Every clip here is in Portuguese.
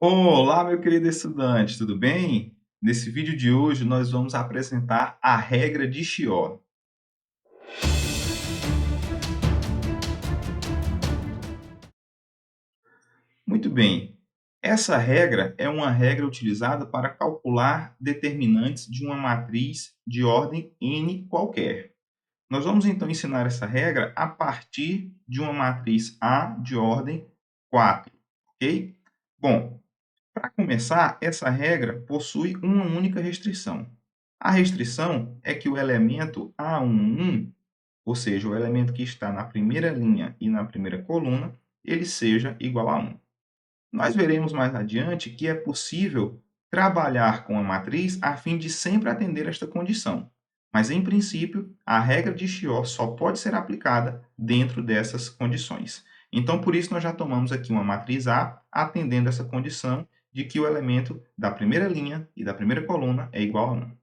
Olá, meu querido estudante, tudo bem? Nesse vídeo de hoje, nós vamos apresentar a regra de Chió. Muito bem, essa regra é uma regra utilizada para calcular determinantes de uma matriz de ordem n qualquer. Nós vamos então ensinar essa regra a partir de uma matriz A de ordem 4, ok? Bom, para começar, essa regra possui uma única restrição. A restrição é que o elemento A11, ou seja, o elemento que está na primeira linha e na primeira coluna, ele seja igual a 1. Nós veremos mais adiante que é possível trabalhar com a matriz a fim de sempre atender esta condição. Mas, em princípio, a regra de Chió só pode ser aplicada dentro dessas condições. Então, por isso, nós já tomamos aqui uma matriz A atendendo essa condição de que o elemento da primeira linha e da primeira coluna é igual a 1.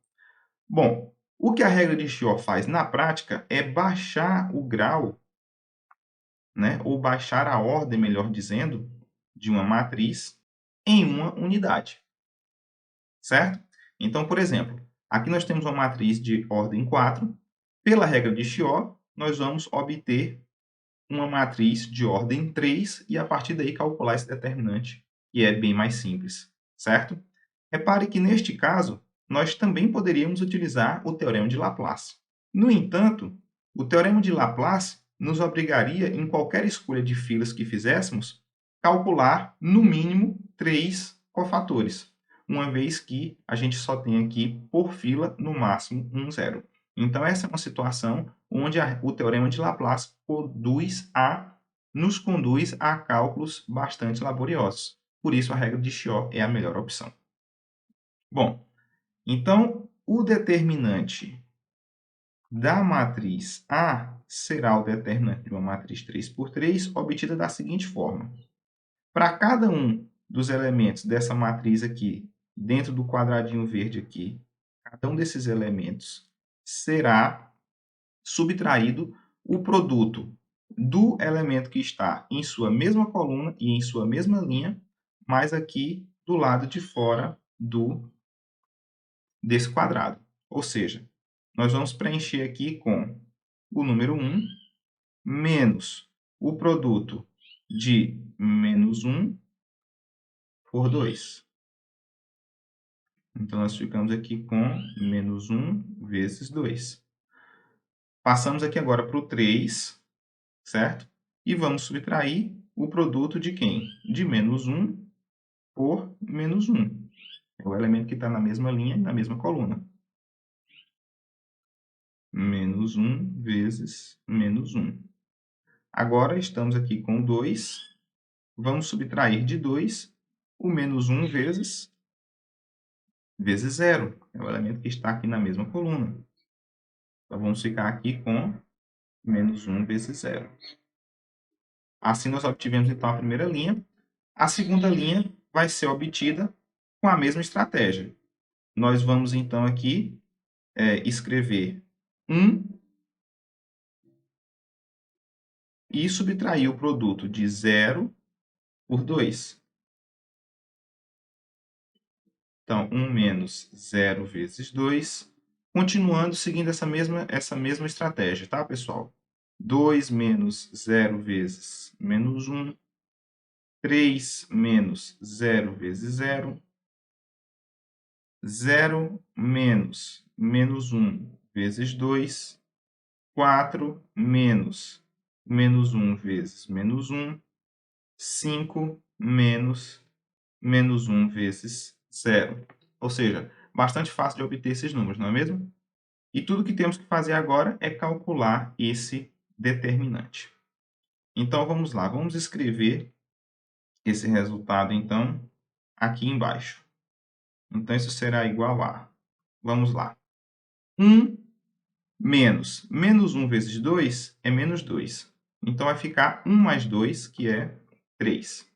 Bom, o que a regra de Chió faz na prática é baixar o grau, né, ou baixar a ordem, melhor dizendo, de uma matriz em uma unidade, certo? Então, por exemplo, aqui nós temos uma matriz de ordem 4. Pela regra de Chió, nós vamos obter uma matriz de ordem 3 e, a partir daí, calcular esse determinante, que é bem mais simples, certo? Repare que, neste caso, nós também poderíamos utilizar o teorema de Laplace. No entanto, o teorema de Laplace nos obrigaria, em qualquer escolha de filas que fizéssemos, calcular, no mínimo, 3 cofatores, uma vez que a gente só tem aqui, por fila, no máximo, um zero. Então, essa é uma situação onde o teorema de Laplace nos conduz a cálculos bastante laboriosos. Por isso, a regra de Chió é a melhor opção. Bom, então, o determinante da matriz A será o determinante de uma matriz 3 por 3, obtida da seguinte forma. Para cada um dos elementos dessa matriz aqui, dentro do quadradinho verde aqui, cada um desses elementos será subtraído o produto do elemento que está em sua mesma coluna e em sua mesma linha, mas aqui do lado de fora desse quadrado. Ou seja, nós vamos preencher aqui com o número 1 menos o produto de menos 1 por 2. Então, nós ficamos aqui com menos 1 vezes 2. Passamos aqui agora para o 3, certo? E vamos subtrair o produto de quem? De menos 1 por menos 1. É o elemento que está na mesma linha e na mesma coluna. Menos 1 vezes menos 1. Agora, estamos aqui com 2. Vamos subtrair de 2 o menos 1 vezes 0. É o elemento que está aqui na mesma coluna. Então, vamos ficar aqui com menos 1 vezes 0. Assim, nós obtivemos, então, a primeira linha. A segunda linha vai ser obtida com a mesma estratégia. Nós vamos, então, aqui escrever 1 e subtrair o produto de 0 por 2. Então, 1 menos 0 vezes 2. Continuando, seguindo essa mesma estratégia, tá, pessoal? 2 menos 0 vezes menos 1. 3 menos 0 vezes 0. 0 menos menos 1 vezes 2. 4 menos menos 1 vezes menos 1. 5 menos menos 1 vezes 0. Ou seja, bastante fácil de obter esses números, não é mesmo? E tudo que temos que fazer agora é calcular esse determinante. Então, vamos lá. Vamos escrever esse resultado, então, aqui embaixo. Então, isso será igual a... Vamos lá. 1 menos menos 1 vezes 2 é menos 2. Então, vai ficar 1 mais 2, que é 3.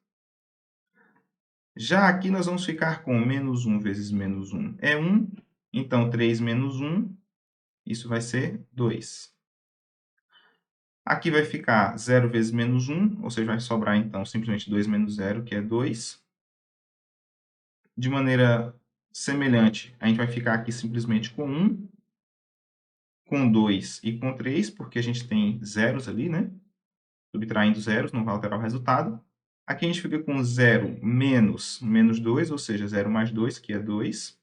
Já aqui nós vamos ficar com menos 1 vezes menos 1 é 1. Então, 3 menos 1, isso vai ser 2. Aqui vai ficar 0 vezes menos 1, ou seja, vai sobrar então simplesmente 2 menos 0, que é 2. de maneira semelhante, a gente vai ficar aqui simplesmente com 1, com 2 e com 3, porque a gente tem zeros ali, né? Subtraindo zeros, não vai alterar o resultado. Aqui a gente fica com 0 menos 2, ou seja, 0 mais 2, que é 2.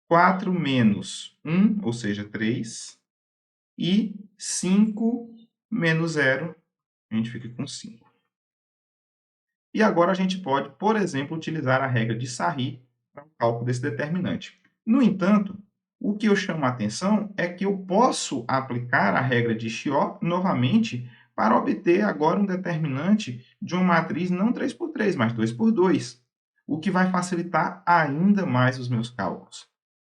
4 menos 1, ou seja, 3. E 5 menos 0, a gente fica com 5. E agora a gente pode, por exemplo, utilizar a regra de Sarri para o cálculo desse determinante. No entanto, o que eu chamo a atenção é que eu posso aplicar a regra de Chiot novamente para obter agora um determinante de uma matriz não 3 por 3, mas 2 por 2, o que vai facilitar ainda mais os meus cálculos.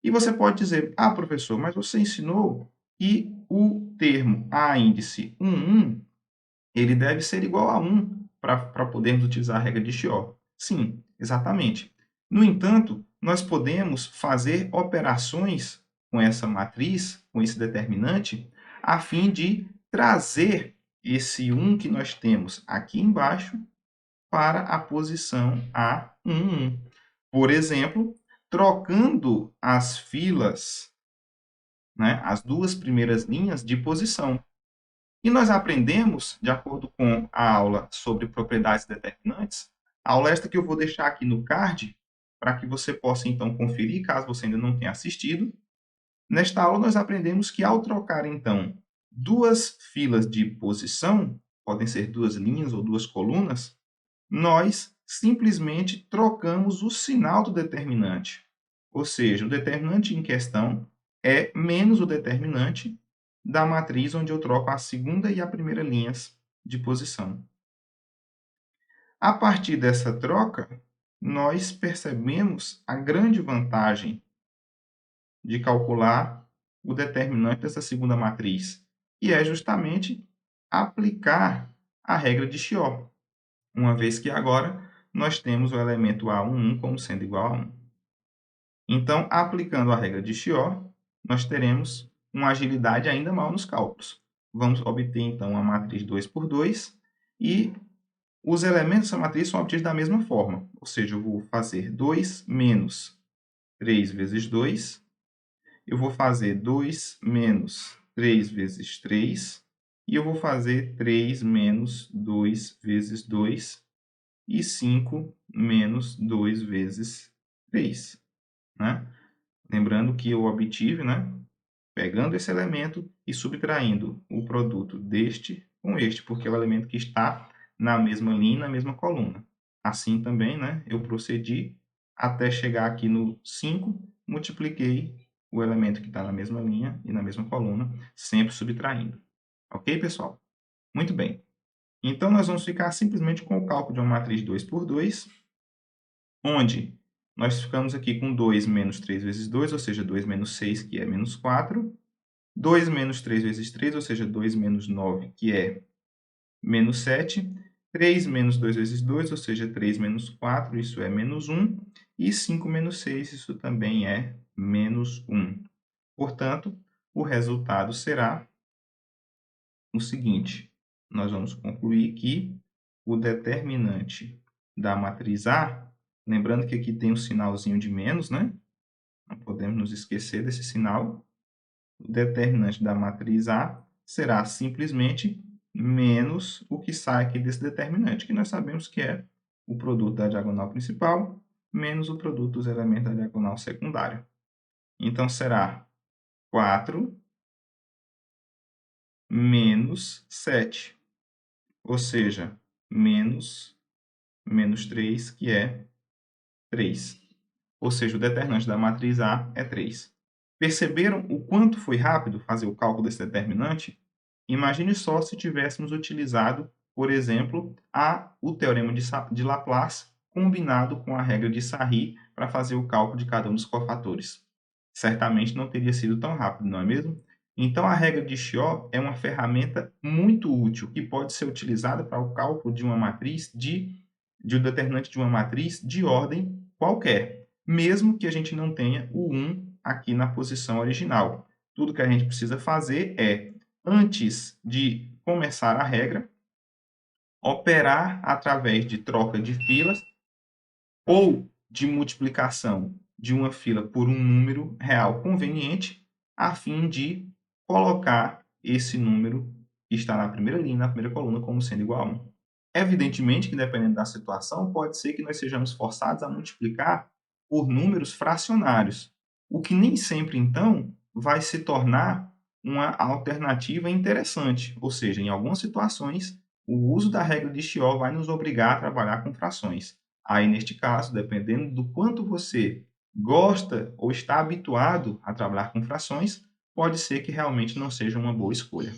E você pode dizer, ah, professor, mas você ensinou que o termo A índice 1, 1, ele deve ser igual a 1 para podermos utilizar a regra de Chiot. Sim, exatamente. No entanto, nós podemos fazer operações com essa matriz, com esse determinante, a fim de trazer esse 1 que nós temos aqui embaixo para a posição A1, 1. Por exemplo, trocando as filas, né, as duas primeiras linhas de posição. E nós aprendemos, de acordo com a aula sobre propriedades determinantes, a aula esta que eu vou deixar aqui no card, para que você possa então conferir, caso você ainda não tenha assistido. Nesta aula nós aprendemos que ao trocar então duas filas de posição, podem ser duas linhas ou duas colunas, nós simplesmente trocamos o sinal do determinante. Ou seja, o determinante em questão é menos o determinante da matriz onde eu troco a segunda e a primeira linhas de posição. A partir dessa troca, nós percebemos a grande vantagem de calcular o determinante dessa segunda matriz, que é justamente aplicar a regra de Chiot, uma vez que agora nós temos o elemento A11 como sendo igual a 1. Então, aplicando a regra de Chiot, nós teremos uma agilidade ainda maior nos cálculos. Vamos obter, então, a matriz 2 por 2 e os elementos dessa matriz são obtidos da mesma forma. Ou seja, eu vou fazer 2 menos 3 vezes 2, eu vou fazer 2 menos 3 vezes 3, e eu vou fazer 3 menos 2 vezes 2, e 5 menos 2 vezes 3. Né? Lembrando que eu obtive, né, pegando esse elemento e subtraindo o produto deste com este, porque é o elemento que está na mesma linha, na mesma coluna. Assim também, né, eu procedi até chegar aqui no 5, multipliquei o elemento que está na mesma linha e na mesma coluna, sempre subtraindo. Ok, pessoal? Muito bem. Então, nós vamos ficar simplesmente com o cálculo de uma matriz 2 por 2, onde nós ficamos aqui com 2 menos 3 vezes 2, ou seja, 2 menos 6, que é menos 4. 2 menos 3 vezes 3, ou seja, 2 menos 9, que é menos 7. 3 menos 2 vezes 2, ou seja, 3 menos 4, isso é menos 1. E 5 menos 6, isso também é menos 1. Portanto, o resultado será o seguinte. Nós vamos concluir que o determinante da matriz A, lembrando que aqui tem um sinalzinho de menos, né? Não podemos nos esquecer desse sinal. O determinante da matriz A será simplesmente menos o que sai aqui desse determinante, que nós sabemos que é o produto da diagonal principal menos o produto dos elementos da diagonal secundária. Então, será 4 menos 7, ou seja, menos 3, que é 3. Ou seja, o determinante da matriz A é 3. Perceberam o quanto foi rápido fazer o cálculo desse determinante? Imagine só se tivéssemos utilizado, por exemplo, o teorema de Laplace combinado com a regra de Sarri para fazer o cálculo de cada um dos cofatores. Certamente não teria sido tão rápido, não é mesmo? Então, a regra de Chiot é uma ferramenta muito útil que pode ser utilizada para o cálculo de uma matriz de um determinante de uma matriz de ordem qualquer, mesmo que a gente não tenha o 1 aqui na posição original. Tudo que a gente precisa fazer é, antes de começar a regra, operar através de troca de filas ou de multiplicação de uma fila por um número real conveniente, a fim de colocar esse número que está na primeira linha, na primeira coluna, como sendo igual a 1. Evidentemente que, dependendo da situação, pode ser que nós sejamos forçados a multiplicar por números fracionários, o que nem sempre, então, vai se tornar uma alternativa interessante. Ou seja, em algumas situações, o uso da regra de Chior vai nos obrigar a trabalhar com frações. Aí, neste caso, dependendo do quanto você gosta ou está habituado a trabalhar com frações, pode ser que realmente não seja uma boa escolha.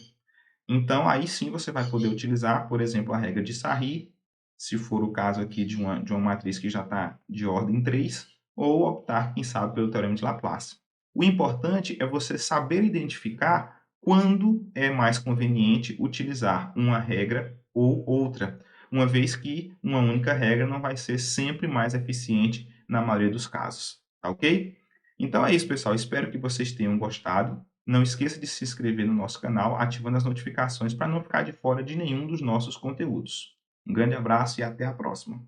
Então, aí sim você vai poder utilizar, por exemplo, a regra de Sarri, se for o caso aqui de uma matriz que já está de ordem 3, ou optar, quem sabe, pelo teorema de Laplace. O importante é você saber identificar quando é mais conveniente utilizar uma regra ou outra, uma vez que uma única regra não vai ser sempre mais eficiente na maioria dos casos, tá ok? Então é isso, pessoal. Espero que vocês tenham gostado. Não esqueça de se inscrever no nosso canal, ativando as notificações para não ficar de fora de nenhum dos nossos conteúdos. Um grande abraço e até a próxima.